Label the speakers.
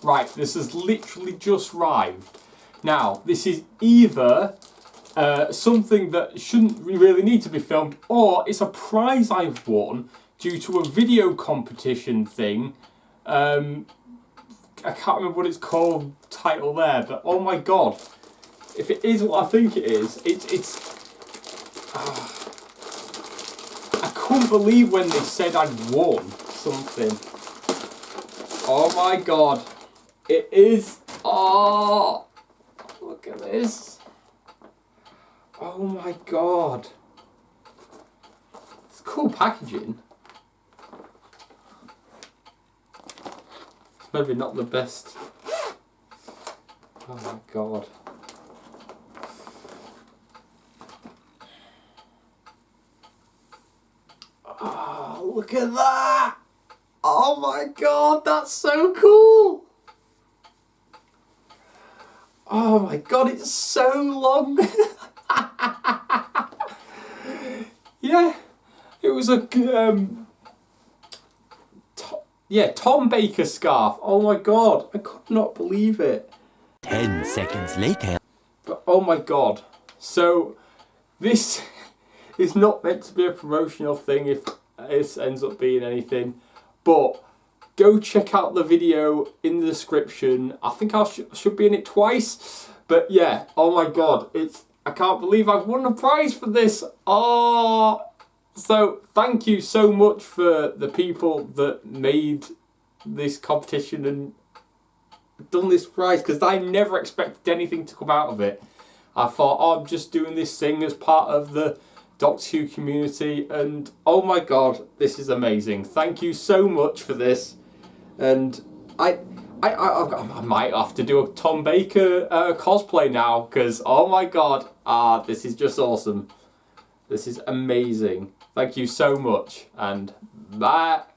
Speaker 1: Right, this has literally just arrived. Now, this is either something that shouldn't really need to be filmed, or it's a prize I've won due to a video competition thing. I can't remember what it's called, title there, but oh my god. If it is what I think it is, it's I couldn't believe when they said I'd won something. Oh my god. It is. Oh, look at this. Oh my god. It's cool packaging. It's maybe not the best. Oh my god. Oh, look at that! Oh my god, that's so cool! Oh my god, it's so long! Yeah, it was a Tom Baker scarf. Oh my god, I could not believe it.
Speaker 2: 10 seconds later.
Speaker 1: But oh my god, so this is not meant to be a promotional thing if this ends up being anything, but go check out the video in the description. I think I should be in it twice, but yeah, oh my god, I can't believe I've won a prize for this. Oh, so thank you so much for the people that made this competition and done this prize, because I never expected anything to come out of it. I thought, oh, I'm just doing this thing as part of the Doctor Who community, and oh my god, this is amazing. Thank you so much for this, and I might have to do a Tom Baker cosplay now, because oh my god, this is just awesome. This is amazing. Thank you so much, and bye.